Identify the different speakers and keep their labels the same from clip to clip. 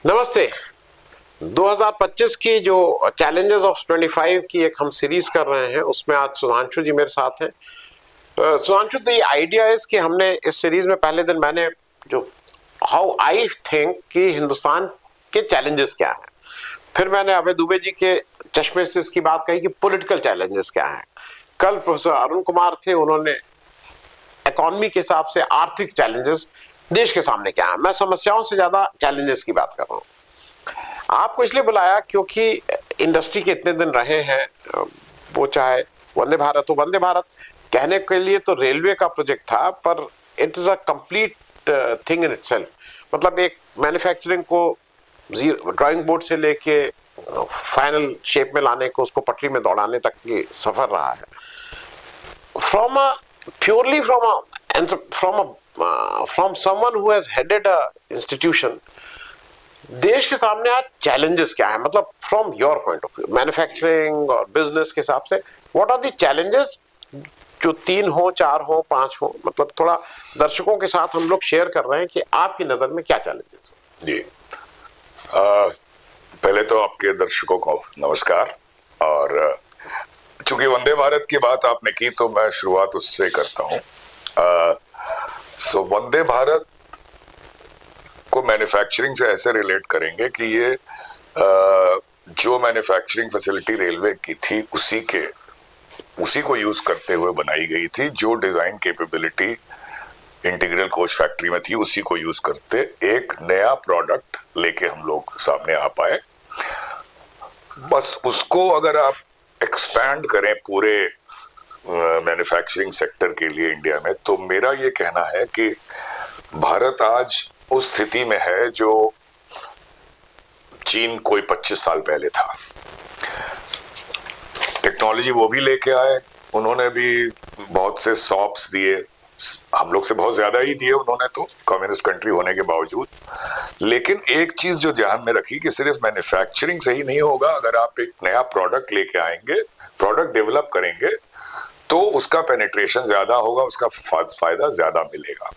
Speaker 1: नमस्ते। 2025 की जो चैलेंजेस ऑफ 25 की एक हम सीरीज कर रहे हैं, उसमें आज सुधांशु जी मेरे साथ हैं। सुधांशु, तो ये आइडिया है कि हमने इस सीरीज में पहले दिन मैंने जो हाउ आई थिंक कि हिंदुस्तान के चैलेंजेस क्या हैं, फिर मैंने अभय दुबे जी के चश्मे से इसकी बात कही कि पॉलिटिकल चैलेंजेस क्या हैं। कल प्रोफेसर अरुण कुमार थे, उन्होंने इकोनॉमी के हिसाब से आर्थिक चैलेंजेस देश के सामने क्या है। मैं समस्याओं से ज्यादा चैलेंजेस की बात कर रहा हूँ। आपको इसलिए बुलाया क्योंकि इंडस्ट्री के इतने दिन रहे हैं, वो चाहे वंदे भारत हो, वंदे भारत कहने के लिए तो रेलवे का प्रोजेक्ट था, पर it is a complete thing in itself. मतलब एक मैन्युफैक्चरिंग को ड्राइंग बोर्ड से लेके फाइनल शेप में लाने को, उसको पटरी में दौड़ाने तक की सफर रहा है। From a purely from someone who has headed a institution, देश के सामने आज चैलेंजेस क्या है? मतलब from your point of view, manufacturing और बिजनेस के हिसाब से व्हाट आर द चैलेंजेस, जो 3 हो, 4 हो, 5 हो, मतलब थोड़ा दर्शकों के साथ हम लोग शेयर कर रहे हैं कि आपकी नजर में क्या चैलेंजेस है।
Speaker 2: जी, पहले तो आपके दर्शकों को नमस्कार। और चूंकि वंदे भारत की बात आपने की तो मैं शुरुआत उससे करता हूँ। वंदे भारत को मैन्युफैक्चरिंग से ऐसे रिलेट करेंगे कि ये जो मैन्युफैक्चरिंग फैसिलिटी रेलवे की थी उसी को यूज करते हुए बनाई गई थी। जो design capability integral coach factory में थी उसी को यूज करते एक नया प्रोडक्ट लेके हम लोग सामने आ पाए। बस उसको अगर आप एक्सपैंड करें पूरे मैन्युफैक्चरिंग सेक्टर के लिए इंडिया में, तो मेरा ये कहना है कि भारत आज उस स्थिति में है जो चीन कोई 25 साल पहले था। टेक्नोलॉजी वो भी लेके आए, उन्होंने भी बहुत से सॉप्स दिए, हम लोग से बहुत ज्यादा ही दिए उन्होंने, तो कम्युनिस्ट कंट्री होने के बावजूद। लेकिन एक चीज जो ध्यान में रखी कि सिर्फ मैन्युफैक्चरिंग से ही नहीं होगा। अगर आप एक नया प्रोडक्ट लेके आएंगे, प्रोडक्ट डेवलप करेंगे, तो उसका पेनिट्रेशन ज्यादा होगा, उसका फायदा ज्यादा मिलेगा।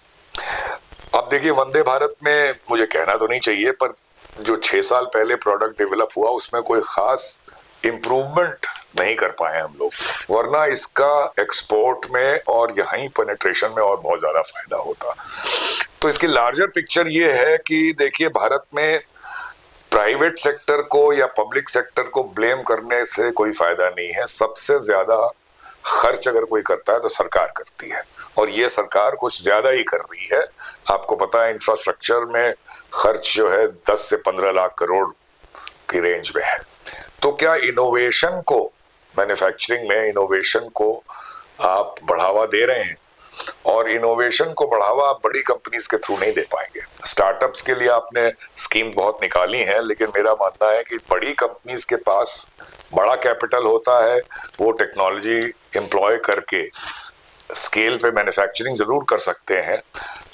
Speaker 2: अब देखिए, वंदे भारत में मुझे कहना तो नहीं चाहिए, पर जो 6 साल पहले प्रोडक्ट डेवलप हुआ उसमें कोई खास इंप्रूवमेंट नहीं कर पाए हम लोग, वरना इसका एक्सपोर्ट में और यहीं पेनिट्रेशन में और बहुत ज्यादा फायदा होता। तो इसकी लार्जर पिक्चर ये है कि देखिए, भारत में प्राइवेट सेक्टर को या पब्लिक सेक्टर को ब्लेम करने से कोई फायदा नहीं है। सबसे ज्यादा खर्च अगर कोई करता है तो सरकार करती है, और ये सरकार कुछ ज्यादा ही कर रही है। आपको पता है, इंफ्रास्ट्रक्चर में खर्च जो है 10 से 15 लाख करोड़ की रेंज में है। तो क्या इनोवेशन को, मैन्युफैक्चरिंग में इनोवेशन को आप बढ़ावा दे रहे हैं? और इनोवेशन को बढ़ावा आप बड़ी कंपनीज के थ्रू नहीं दे पाएंगे। स्टार्टअप्स के लिए आपने स्कीम बहुत निकाली है, लेकिन मेरा मानना है कि बड़ी कंपनीज के पास बड़ा कैपिटल होता है, वो टेक्नोलॉजी एम्प्लॉय करके स्केल पे मैन्युफैक्चरिंग जरूर कर सकते हैं,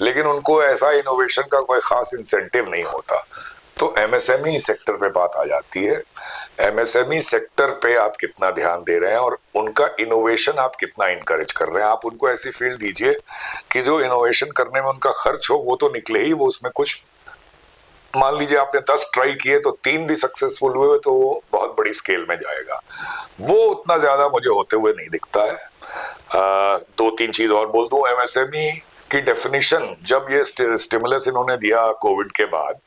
Speaker 2: लेकिन उनको ऐसा इनोवेशन का कोई खास इंसेंटिव नहीं होता। तो एमएसएमई सेक्टर पे बात आ जाती है। एमएसएमई सेक्टर पे आप कितना ध्यान दे रहे हैं और उनका इनोवेशन आप कितना इनकरेज कर रहे हैं। आप उनको ऐसी फील्ड दीजिए कि जो इनोवेशन करने में उनका खर्च हो वो तो निकले ही, वो उसमें कुछ, मान लीजिए आपने 10 ट्राई किए तो 3 भी सक्सेसफुल हुए, तो वो बहुत बड़ी स्केल में जाएगा। वो उतना ज्यादा मुझे होते हुए नहीं दिखता है। 2-3 चीज और बोल दूं। एमएसएमई की डेफिनेशन, जब ये स्टिमुलस इन्होंने दिया कोविड के बाद,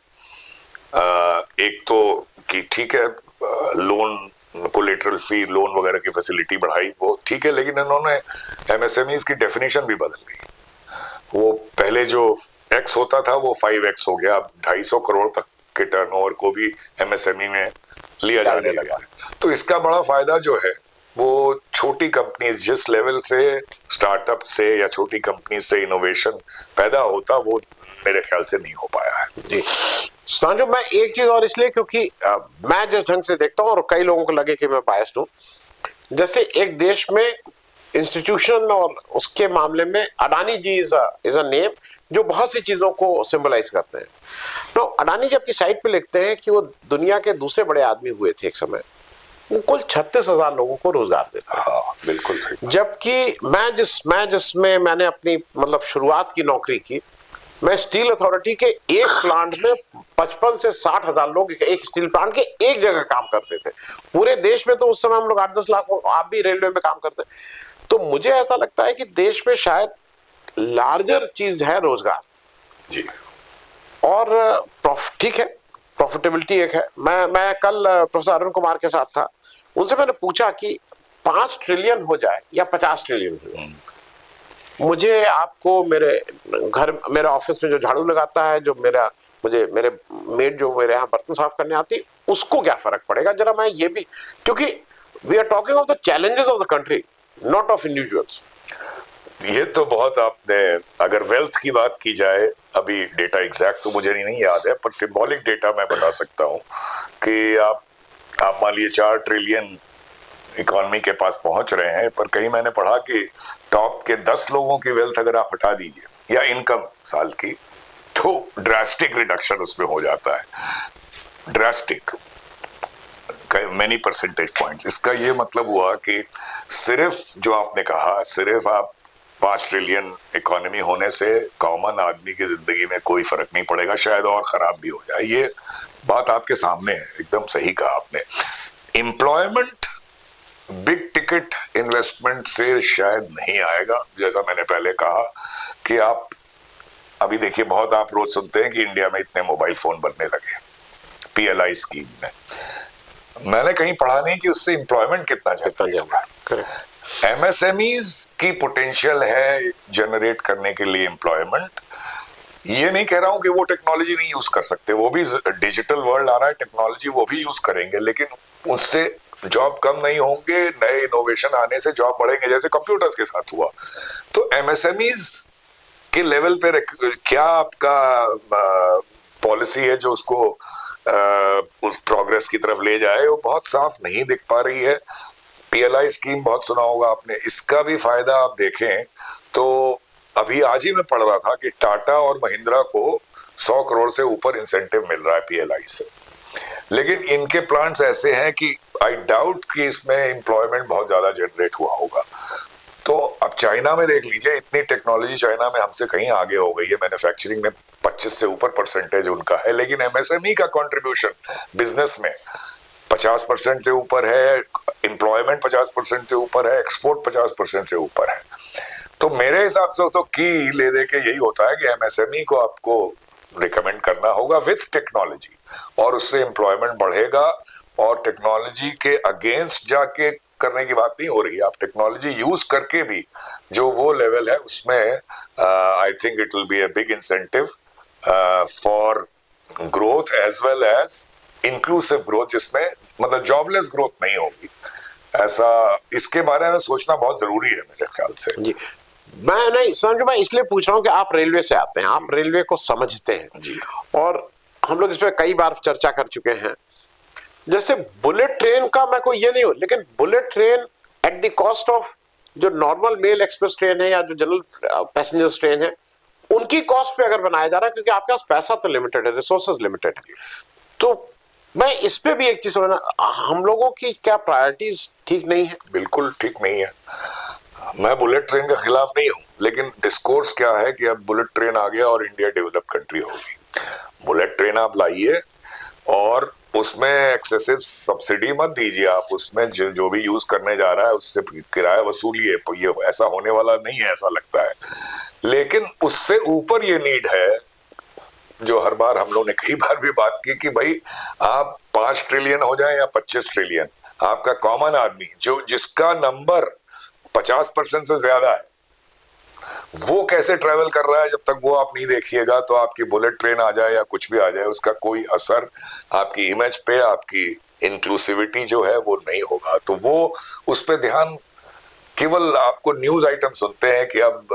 Speaker 2: एक तो कि ठीक है, लोन, कोलेटरल फ्री लोन वगैरह की फैसिलिटी बढ़ाई, वो ठीक है, लेकिन इन्होंने एमएसएमईज की डेफिनेशन भी बदल गई। वो पहले जो एक्स होता था वो 5x हो गया। अब 250 करोड़ तक के टर्नओवर को भी एमएसएमई में लिया जाने लगा है। तो इसका बड़ा फायदा जो है वो छोटी कंपनीज, जिस लेवल से स्टार्टअप से या छोटी कंपनी से इनोवेशन पैदा होता, वो मेरे ख्याल से नहीं हो पाया है।
Speaker 1: जी सांजो, मैं एक चीज और इसलिए क्योंकि मैं जिस ढंग से देखता हूँ और कई लोगों को लगे कि मैं बायस्ड हूँ, जैसे एक देश में इंस्टीट्यूशन और उसके मामले में अडानी जी इज अ नेम जो बहुत सी चीजों को सिंबलाइज करते हैं। तो अडानी जी अपनी साइट पे लिखते हैं कि वो दुनिया के दूसरे बड़े आदमी हुए थे एक समय, वो कुल 36,000 लोगों को रोजगार देता है।
Speaker 2: हाँ, बिल्कुल।
Speaker 1: जबकि मैं जिसमें मैंने अपनी मतलब शुरुआत की नौकरी की, मैं स्टील अथॉरिटी के एक प्लांट में 55 से 60,000 लोग एक स्टील प्लांट के एक जगह काम करते थे। पूरे देश में तो उस समय हम लोग 8-10 लाख, आप भी रेलवे में काम करते हैं। तो मुझे ऐसा लगता है कि देश में शायद लार्जर चीज है रोजगार
Speaker 2: जी।
Speaker 1: और ठीक है, प्रॉफिटेबिलिटी एक है। मैं कल प्रोफेसर अरुण कुमार के साथ था, उनसे मैंने पूछा कि 5 ट्रिलियन हो जाए या 50 ट्रिलियन हो जाए, मुझे आपको मेरे घर, मेरे ऑफिस में जो झाड़ू लगाता है, जो मेरे मेड जो मेरे यहाँ बर्तन साफ करने आती है, उसको क्या फर्क पड़ेगा जरा। मैं ये भी, क्योंकि we are talking of the challenges of the country, not of individuals.
Speaker 2: ये तो बहुत आपने, अगर वेल्थ की बात की जाए, अभी डेटा एग्जैक्ट तो मुझे नहीं याद है, पर सिंबॉलिक डेटा मैं बता सकता हूँ कि आप मान लीजिए 4 ट्रिलियन इकोनॉमी के पास पहुंच रहे हैं, पर कहीं मैंने पढ़ा कि टॉप के 10 लोगों की वेल्थ अगर आप हटा दीजिए या इनकम साल की, तो ड्रास्टिक रिडक्शन उसमें हो जाता है, ड्रास्टिक, मैनी परसेंटेज पॉइंट्स। इसका ये मतलब हुआ कि सिर्फ जो आपने कहा, सिर्फ आप 5 ट्रिलियन इकोनॉमी होने से कॉमन आदमी की जिंदगी में कोई फर्क नहीं पड़ेगा, शायद और खराब भी हो जाए। ये बात आपके सामने है, एकदम सही कहा आपने। एम्प्लॉयमेंट बिग टिकट इन्वेस्टमेंट से शायद नहीं आएगा, जैसा मैंने पहले कहा कि आप अभी देखिए, बहुत आप रोज सुनते हैं कि इंडिया में इतने मोबाइल फोन बनने लगे PLI स्कीम में। मैंने कहीं पढ़ा नहीं कि उससे एम्प्लॉयमेंट कितना जनरेट। MSMEs की पोटेंशियल है जनरेट करने के लिए एम्प्लॉयमेंट। ये नहीं कह रहा हूं कि वो टेक्नोलॉजी नहीं यूज कर सकते, वो भी डिजिटल वर्ल्ड आ रहा है, टेक्नोलॉजी वो भी यूज करेंगे, लेकिन उससे जॉब कम नहीं होंगे, नए इनोवेशन आने से जॉब बढ़ेंगे, जैसे कंप्यूटर्स के साथ हुआ। तो MSMEs के लेवल पे क्या आपका पॉलिसी है जो उसको उस प्रोग्रेस की तरफ ले जाए, वो बहुत साफ नहीं दिख पा रही है। PLI स्कीम बहुत सुना होगा आपने, इसका भी फायदा आप देखें तो अभी आज ही मैं पढ़ रहा था कि टाटा और महिंद्रा को 100 करोड़ से ऊपर इंसेंटिव मिल रहा है PLI से, लेकिन इनके प्लांट्स ऐसे हैं कि आई डाउट कि इसमें एम्प्लॉयमेंट बहुत ज्यादा जनरेट हुआ होगा। तो अब चाइना में देख लीजिए, इतनी टेक्नोलॉजी चाइना में हमसे कहीं आगे हो गई है, मैन्युफैक्चरिंग में 25 से ऊपर परसेंटेज उनका है, लेकिन MSME का कंट्रीब्यूशन बिजनेस में 50% से ऊपर है, एम्प्लॉयमेंट 50% से ऊपर है, एक्सपोर्ट 50% से ऊपर है। तो मेरे हिसाब से तो की ले दे के यही होता है कि MSME को आपको रिकमेंड करना होगा विथ टेक्नोलॉजी, और उससे एम्प्लॉयमेंट बढ़ेगा। और टेक्नोलॉजी के अगेंस्ट जाके करने की बात नहीं हो रही है, आप टेक्नोलॉजी यूज करके भी जो वो लेवल है उसमें I think it will be a big incentive for growth as well as inclusive growth, जिसमें मतलब जॉबलेस ग्रोथ नहीं होगी। ऐसा, इसके बारे में सोचना बहुत जरूरी है मेरे ख्याल से।
Speaker 1: जी, मैं नहीं समझ, मैं इसलिए पूछ रहा हूँ कि आप रेलवे से आते हैं, आप रेलवे को समझते हैं
Speaker 2: जी,
Speaker 1: और हम लोग इस पे कई बार चर्चा कर चुके हैं। जैसे बुलेट ट्रेन का मैं कोई ये नहीं हूं, लेकिन bullet train at the cost of जो नॉर्मल मेल एक्सप्रेस ट्रेन है या जो जनरल पैसेंजर्स ट्रेन है, उनकी कॉस्ट पे अगर बनाया जा रहा है, क्योंकि आपके पास पैसा तो लिमिटेड है, रिसोर्सेज लिमिटेड है। तो मैं इस पे भी एक चीज समझना, हम लोगों की क्या प्रायोरिटीज ठीक नहीं है?
Speaker 2: बिल्कुल ठीक नहीं है। मैं बुलेट ट्रेन के खिलाफ नहीं हूं, लेकिन डिस्कोर्स क्या है कि अब बुलेट ट्रेन आ गया और इंडिया डेवलप कंट्री होगी। बुलेट ट्रेन आप लाइए और उसमें एक्सेसिव सब्सिडी मत दीजिए, आप उसमें जो भी यूज करने जा रहा है उससे किराया वसूलिए। ये ऐसा होने वाला नहीं है, ऐसा लगता है। लेकिन उससे ऊपर ये नीड है, जो हर बार हम लोग ने कई बार भी बात की, कि भाई आप 5 ट्रिलियन हो जाए या 25 ट्रिलियन, आपका कॉमन आदमी जो जिसका नंबर 50% से ज्यादा है, वो कैसे ट्रेवल कर रहा है, जब तक वो आप नहीं देखिएगा तो आपकी बुलेट ट्रेन आ जाए या कुछ भी आ जाए, उसका कोई असर आपकी इमेज पे, आपकी इंक्लूसिविटी जो है वो नहीं होगा। तो वो उस पे ध्यान, केवल आपको न्यूज आइटम सुनते हैं कि अब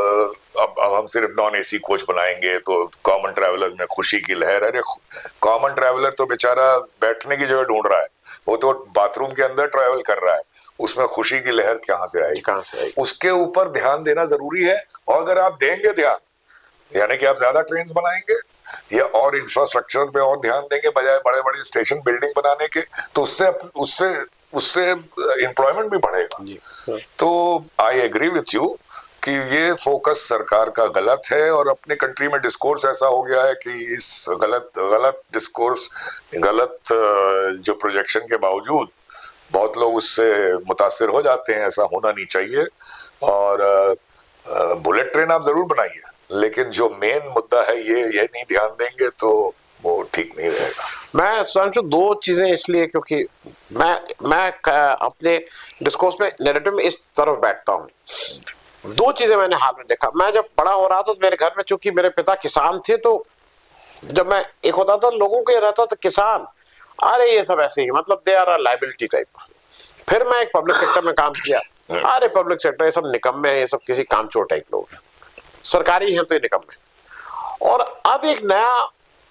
Speaker 2: हम सिर्फ नॉन AC कोच बनाएंगे तो कॉमन ट्रैवलर में खुशी की लहर। अरे कॉमन ट्रैवलर तो बेचारा बैठने की जगह ढूंढ रहा है, वो तो बाथरूम के अंदर ट्रैवल कर रहा है, उसमें खुशी की लहर कहां से आएगी? उसके ऊपर ध्यान देना जरूरी है। और अगर आप देंगे ध्यान, यानी कि आप ज्यादा ट्रेन बनाएंगे या और इंफ्रास्ट्रक्चर पे और ध्यान देंगे बजाय बड़े बड़े स्टेशन बिल्डिंग बनाने के, तो उससे एम्प्लॉयमेंट भी बढ़ेगा। तो आई एग्री विथ यू कि ये फोकस सरकार का गलत है और अपने कंट्री में डिस्कोर्स ऐसा हो गया है कि इस गलत डिस्कोर्स, गलत जो प्रोजेक्शन के बावजूद बहुत लोग उससे मुतासिर हो जाते हैं। ऐसा होना नहीं चाहिए। और बुलेट ट्रेन आप जरूर बनाइए, लेकिन जो मेन मुद्दा है ये नहीं ध्यान देंगे तो वो ठीक नहीं रहेगा।
Speaker 1: मैं सुधांशु दो चीजें इसलिए, क्योंकि मैं अपने डिस्कोर्स में नैरेटिव में इस तरफ बैठता हूँ। दो चीजें मैंने हाल में देखा। मैं जब बड़ा हो रहा था तो मेरे घर में, चूंकि मेरे पिता किसान थे, तो जब मैं एक होता था लोगों को ये रहता था किसान, अरे ये सब ऐसे ही, मतलब they are a liability type. फिर मैं एक पब्लिक सेक्टर में काम किया, अरे पब्लिक सेक्टर ये सब निकम्मे हैं, ये सब किसी कामचोर टाइप लोग हैं, सरकारी हैं तो ये निकम्मे। और अब एक नया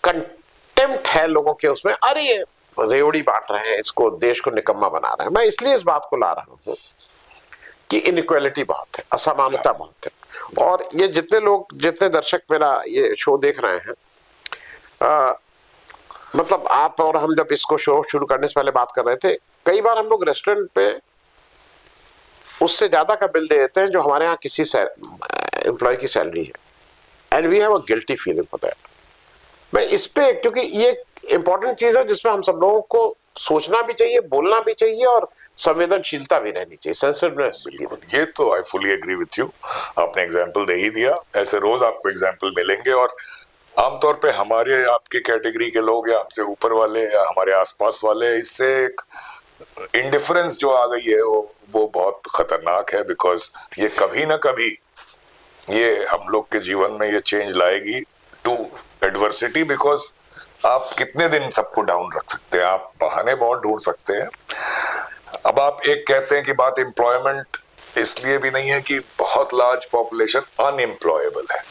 Speaker 1: कंटेम्प्ट है लोगों के उसमें, अरे ये रेवड़ी बांट रहे हैं, इसको देश को निकम्मा बना रहे हैं। मैं इसलिए इस बात को ला रहा हूं कि इनइक्वालिटी बहुत है, असमानता बहुत है। और ये जितने दर्शक मेरा ये शो देख रहे हैं, मतलब आप और हम जब इसको शो शुरू करने से पहले बात कर रहे थे, कई बार हम लोग रेस्टोरेंट पे उससे ज्यादा का बिल दे देते हैं जो हमारे यहाँ किसी एम्प्लॉय की सैलरी है, and we have a guilty feeling for that. मैं इस पे, क्योंकि ये इंपॉर्टेंट चीज है जिसमें हम सब लोगों को सोचना भी चाहिए, बोलना भी चाहिए और संवेदनशीलता भी रहनी चाहिए, सेंसिटिवनेस।
Speaker 2: ये तो I fully agree with you. आपने एग्जाम्पल दे ही दिया, ऐसे रोज आपको एग्जाम्पल मिलेंगे। और आमतौर पे हमारे आपके कैटेगरी के लोग या हमसे ऊपर वाले या हमारे आसपास वाले, इससे एक इंडिफरेंस जो आ गई है वो बहुत खतरनाक है। बिकॉज ये कभी ना कभी ये हम लोग के जीवन में ये चेंज लाएगी टू एडवर्सिटी। बिकॉज आप कितने दिन सबको डाउन रख सकते हैं, आप बहाने बहुत ढूंढ सकते हैं। अब आप एक कहते हैं कि बात एम्प्लॉयमेंट इसलिए भी नहीं है कि बहुत लार्ज पॉपुलेशन अनएम्प्लॉयबल है।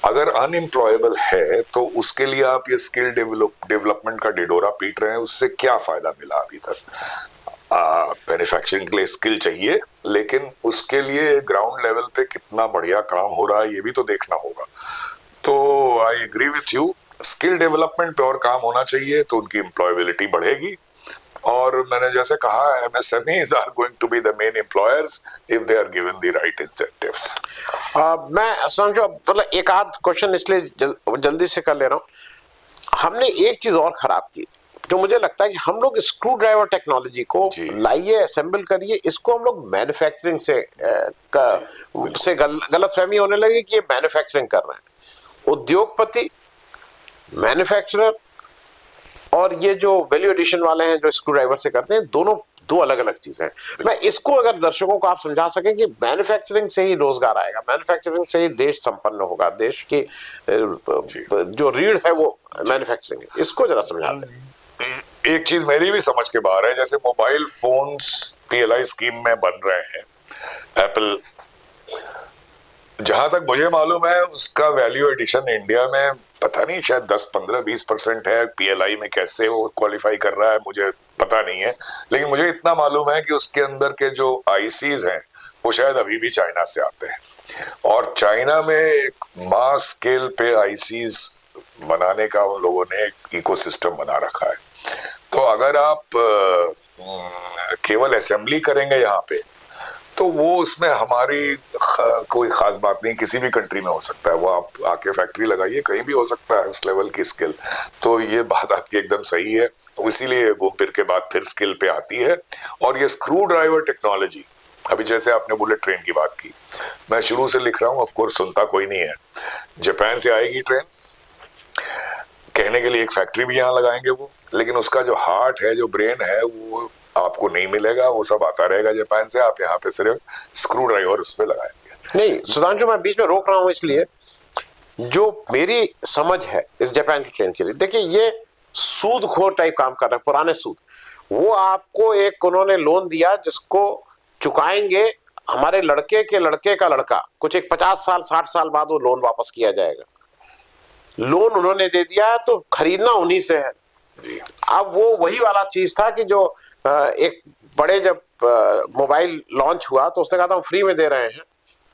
Speaker 2: अगर अनएम्प्लॉयबल है तो उसके लिए आप ये स्किल डेवलपमेंट का डिडोरा पीट रहे हैं, उससे क्या फायदा मिला अभी तक? मैन्युफैक्चरिंग के लिए स्किल चाहिए, लेकिन उसके लिए ग्राउंड लेवल पे कितना बढ़िया काम हो रहा है ये भी तो देखना होगा। तो I agree with you, skill development पे और काम होना चाहिए तो उनकी एम्प्लॉयबिलिटी बढ़ेगी। और मैंने जैसे कहा, MSMEs are going to be the main employers if they are given the right incentives.
Speaker 1: मैं समझो, मतलब एक आध क्वेश्चन इसलिए जल्दी से कर ले रहा हूँ। हमने एक चीज और खराब की, जो मुझे लगता है कि हम लोग स्क्रू ड्राइवर टेक्नोलॉजी को लाइए, असेंबल करिए, इसको हम लोग मैन्युफैक्चरिंग से गलतफहमी होने लगी कि ये मैन्युफैक्चरिंग कर रहे हैं। उद्योगपति, मैन्युफैक्चरर और ये जो वैल्यू एडिशन वाले हैं जो स्क्रू ड्राइवर से करते हैं, दोनों दो अलग अलग चीजें हैं। मैं इसको अगर दर्शकों को आप समझा सकें कि मैन्युफैक्चरिंग से ही रोजगार आएगा, मैन्युफैक्चरिंग से ही देश संपन्न होगा, देश की जो रीढ़ है वो मैन्युफैक्चरिंग है, इसको जरा समझा दें।
Speaker 2: एक चीज मेरी भी समझ के बाहर है, जैसे मोबाइल फोन्स PLI स्कीम में बन रहे हैं, एप्पल, जहां तक मुझे मालूम है उसका वैल्यू एडिशन इंडिया में पता नहीं, शायद 10-15-20% है। PLI में कैसे वो क्वालिफाई कर रहा है मुझे पता नहीं है, लेकिन मुझे इतना मालूम है कि उसके अंदर के जो ICs हैं वो शायद अभी भी चाइना से आते हैं। और चाइना में एक मास स्केल पे ICs बनाने का उन लोगों ने एक इकोसिस्टम बना रखा है। तो अगर आप केवल असेंबली करेंगे यहाँ पे, तो वो उसमें हमारी कोई खास बात नहीं, किसी भी कंट्री में हो सकता है। वो आप आके फैक्ट्री लगाइए, कहीं भी हो सकता है उस लेवल की स्किल। तो ये बात आपकी एकदम सही है, इसीलिए घूम फिर के बात फिर स्किल पे आती है। और ये स्क्रू ड्राइवर टेक्नोलॉजी, अभी जैसे आपने बुलेट ट्रेन की बात की, मैं शुरू से लिख रहा हूँ, ऑफकोर्स सुनता कोई नहीं है। जापान से आएगी ट्रेन, कहने के लिए एक फैक्ट्री भी यहाँ लगाएंगे वो, लेकिन उसका जो हार्ट है, जो ब्रेन है, वो आपको नहीं मिलेगा। वो सब आता रहेगा जापान से, आप यहाँ पे सिर्फ स्क्रू ड्राइवर उसमें लगाएंगे।
Speaker 1: नहीं सुधांशु, मैं बीच में रोक रहा हूँ इसलिए, जो मेरी समझ है इस जापान की ट्रेन के लिए, देखिए ये सूदखोर टाइप काम कर रहे हैं, पुराने सूद। वो आपको एक उन्होंने लोन दिया जिसको चुकाएंगे हमारे लड़के के लड़के का लड़का, कुछ एक 50 साल 60 साल बाद वो लोन वापस किया जाएगा। लोन उन्होंने दे दिया तो खरीदना उन्हीं से है। अब वो वही वाला चीज था कि जो एक बड़े जब मोबाइल लॉन्च हुआ तो उसने कहा था हम फ्री में दे रहे हैं,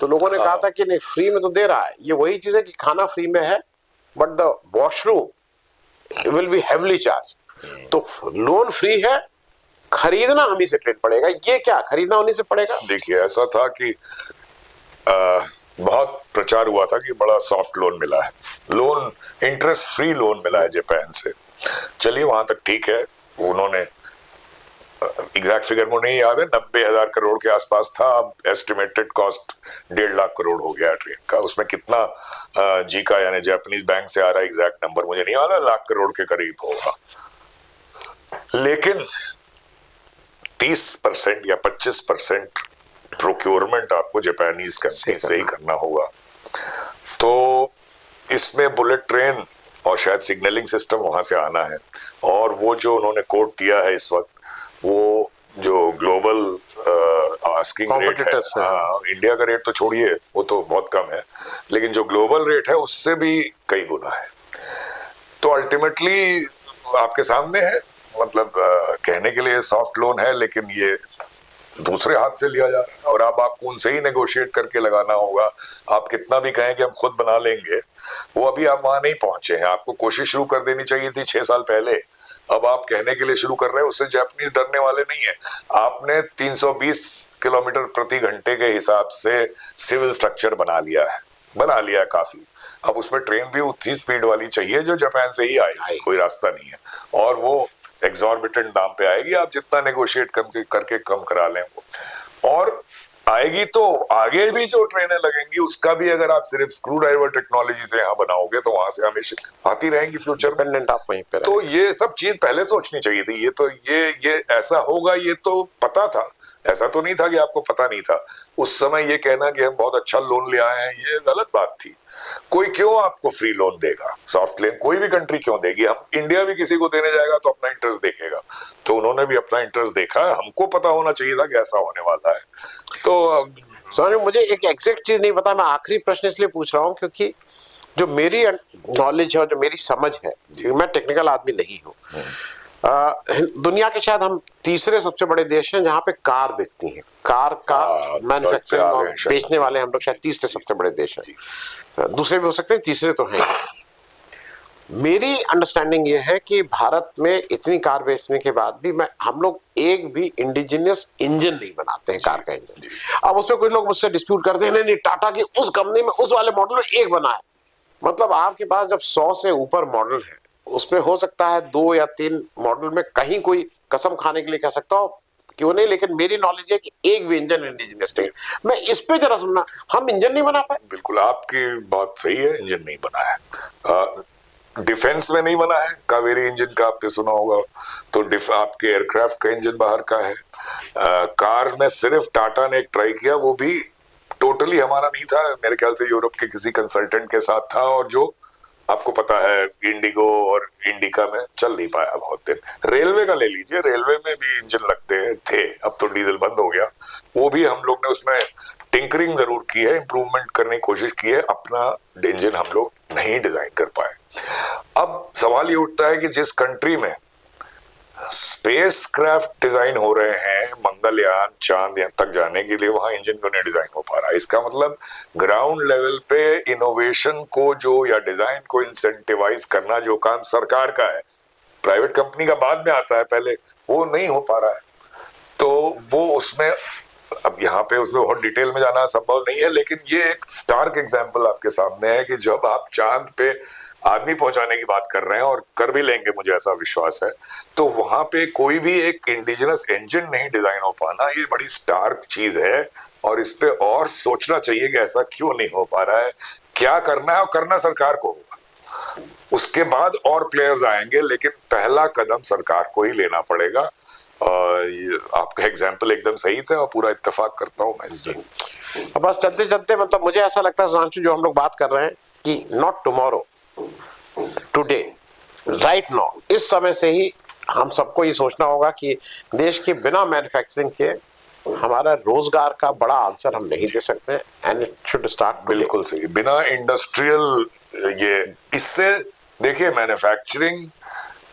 Speaker 1: तो लोगों ने कहा था कि नहीं फ्री में तो दे रहा है। ये वही चीज है कि खाना फ्री में है but the washroom will be heavily charge. तो लोन फ्री है, खरीदना हम ही से ट्रेन पड़ेगा। ये क्या खरीदना उन्हीं से पड़ेगा?
Speaker 2: देखिए ऐसा था कि बहुत प्रचार हुआ था कि बड़ा सॉफ्ट लोन मिला है, लोन इंटरेस्ट फ्री लोन मिला है जापान से। चलिए वहां तक ठीक है, उन्होंने एग्जैक्ट फिगर मुझे नहीं याद है, 90,000 करोड़ के आसपास था। अब एस्टिमेटेड कॉस्ट 1.5 लाख करोड़ हो गया ट्रेन का। उसमें कितना जीका यानी जापानीज बैंक से आ रहा है एग्जैक्ट नंबर मुझे नहीं आ रहा, लाख करोड़ के करीब होगा। लेकिन 30% या 25% प्रोक्योरमेंट आपको जापानीज कंपनी से ही करना होगा। तो इसमें बुलेट ट्रेन और शायद सिग्नलिंग सिस्टम वहां से आना है। और वो जो उन्होंने कोड दिया है इस वक्त, वो जो ग्लोबल आस्किंग रेट है, हाँ, इंडिया का रेट तो छोड़िए, वो तो बहुत कम है, लेकिन जो ग्लोबल रेट है उससे भी कई गुना है। तो अल्टीमेटली आपके सामने है, मतलब कहने के लिए सॉफ्ट लोन है, लेकिन ये दूसरे हाथ से लिया जा रहा है और अब आपको उनसे ही नेगोशिएट करके लगाना होगा। आप कितना भी कहें कि हम खुद बना लेंगे, वो अभी आप वहां नहीं पहुंचे हैं। आपको कोशिश शुरू कर देनी चाहिए थी 6 साल पहले। अब आप कहने के लिए शुरू कर रहे हैं, उससे जापानीज डरने वाले नहीं है। आपने 320 किलोमीटर प्रति घंटे के हिसाब से सिविल स्ट्रक्चर बना लिया है काफी। अब उसमें ट्रेन भी उतनी स्पीड वाली चाहिए जो जापान से ही आए, कोई रास्ता नहीं है, और वो एग्जॉर्बिटेंट दाम पे आएगी। आप जितना नेगोशिएट करके कम करा लें वो, और आएगी तो आगे भी जो ट्रेनें लगेंगी उसका भी अगर आप सिर्फ स्क्रू ड्राइवर टेक्नोलॉजी से यहाँ बनाओगे तो वहां से हमेशा आती रहेंगी फ्यूचर में।
Speaker 1: आप वहीं पे
Speaker 2: तो ये सब चीज पहले सोचनी चाहिए थी। ये तो ये ऐसा होगा ये तो पता था, ऐसा तो नहीं था कि आपको पता नहीं था। उस समय ये कहना कि हम बहुत अच्छा लोन ले आए हैं, ये गलत बात थी। कोई क्यों आपको फ्री लोन देगा? सॉफ्ट लोन कोई भी कंट्री क्यों देगी? हम इंडिया भी किसी को देने जाएगा तो अपना इंटरेस्ट देखेगा, तो उन्होंने भी अपना इंटरेस्ट देखा है। हमको पता होना चाहिए था कि ऐसा होने वाला है। तो
Speaker 1: सॉरी, मुझे एक एग्जैक्ट चीज नहीं पता। मैं आखिरी प्रश्न इसलिए पूछ रहा हूँ क्योंकि जो मेरी नॉलेज है और जो मेरी समझ है, मैं टेक्निकल आदमी नहीं हूँ। दुनिया के शायद हम तीसरे सबसे बड़े देश हैं जहां पे कार बिकती है। कार का मैन्युफैक्चरिंग और बेचने वाले हम लोग शायद तीसरे सबसे बड़े देश हैं। दूसरे भी हो सकते हैं, तीसरे तो हैं। मेरी अंडरस्टैंडिंग ये है कि भारत में इतनी कार बेचने के बाद भी हम लोग एक भी इंडिजिनियस इंजन नहीं बनाते हैं, कार का इंजन। अब उसमें कुछ लोग मुझसे डिस्प्यूट करते हैं, नहीं टाटा की उस कंपनी में उस वाले मॉडल में एक बना है। मतलब आपके पास जब 100 से ऊपर मॉडल है, उसमें हो सकता है 2 या 3 मॉडल में कहीं कोई कसम खाने के लिए कह सकता हो क्यों नहीं, लेकिन मेरी नॉलेज है कि एक भी इंजन इंडिजिनियस नहीं। मैं इस पे जरा सुनना, हम इंजन नहीं बना पाए।
Speaker 2: बिल्कुल आपकी बात सही है, इंजन नहीं बना है। डिफेंस में नहीं बना है, कावेरी इंजन का आपने सुना होगा, तो आपके एयरक्राफ्ट का इंजन बाहर का है। कार में सिर्फ टाटा ने एक ट्राई किया, वो भी टोटली हमारा नहीं था, मेरे ख्याल से यूरोप के किसी कंसल्टेंट के साथ था, और जो आपको पता है इंडिगो और इंडिका में चल नहीं पाया बहुत दिन। रेलवे का ले लीजिए, रेलवे में भी इंजन लगते थे, अब तो डीजल बंद हो गया। वो भी हम लोग ने उसमें टिंकरिंग जरूर की है, इंप्रूवमेंट करने की कोशिश की है, अपना इंजन हम लोग नहीं डिजाइन कर पाए। अब सवाल ये उठता है कि जिस कंट्री में स्पेस क्राफ्ट डिजाइन हो रहे हैं, मंगलयान चांद तक जाने के लिए, वहां इंजन क्यों नहीं डिजाइन हो पा रहा है? इसका मतलब ग्राउंड लेवल पे इनोवेशन को जो या डिजाइन को इंसेंटिवाइज करना जो काम सरकार का है, प्राइवेट कंपनी का बाद में आता है, पहले वो नहीं हो पा रहा है। तो वो उसमें अब यहाँ पे उसमें बहुत डिटेल में जाना संभव नहीं है, लेकिन ये एक स्टार्क एग्जांपल आपके सामने है कि जब आप चांद पे आदमी पहुंचाने की बात कर रहे हैं, और कर भी लेंगे मुझे ऐसा विश्वास है, तो वहां पे कोई भी एक इंडिजिनस इंजन नहीं डिजाइन हो पाना, ये बड़ी स्टार्क चीज है। और इस पे और सोचना चाहिए कि ऐसा क्यों नहीं हो पा रहा है, क्या करना है, और करना सरकार को होगा। उसके बाद और प्लेयर्स आएंगे, लेकिन पहला कदम सरकार को ही लेना पड़ेगा। आपका एग्जाम्पल एकदम सही था और पूरा इत्तेफाक करता हूं मैं इससे।
Speaker 1: अब बस चलते चलते मतलब मुझे ऐसा लगता है सुधांशु, जो हम लोग बात कर रहे हैं कि not tomorrow, today, right now, इस समय से ही हम सबको ये सोचना होगा कि देश के बिना मैन्युफैक्चरिंग के हमारा रोजगार का बड़ा आंसर हम नहीं दे सकते, एंड इट शुड स्टार्ट।
Speaker 2: बिल्कुल सही, बिना इंडस्ट्रियल ये, इससे देखिए मैन्युफैक्चरिंग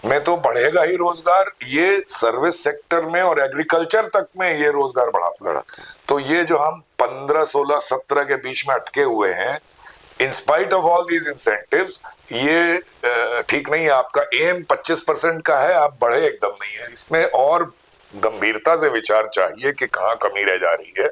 Speaker 2: में तो बढ़ेगा ही रोजगार, ये सर्विस सेक्टर में और एग्रीकल्चर तक में ये रोजगार बढ़ाता है। तो ये जो हम 15, 16, 17 के बीच में अटके हुए हैं, in spite of all these incentives, ये ठीक नहीं है। आपका एम 25% का है, आप बढ़े एकदम नहीं है इसमें, और गंभीरता से विचार चाहिए कि कहाँ कमी रह जा रही है,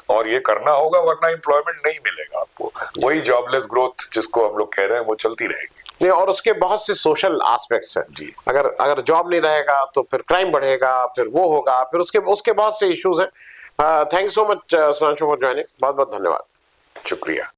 Speaker 2: और ये करना होगा, वरना एम्प्लॉयमेंट नहीं मिलेगा आपको। वही जॉबलेस ग्रोथ जिसको हम लोग कह रहे हैं वो चलती रहेगी।
Speaker 1: नहीं, और उसके बहुत से सोशल एस्पेक्ट्स हैं
Speaker 2: जी।
Speaker 1: अगर जॉब नहीं रहेगा तो फिर क्राइम बढ़ेगा, फिर वो होगा, फिर उसके बहुत से इश्यूज हैं। Thank you so much Sudhanshu for joining, बहुत बहुत धन्यवाद।
Speaker 2: शुक्रिया।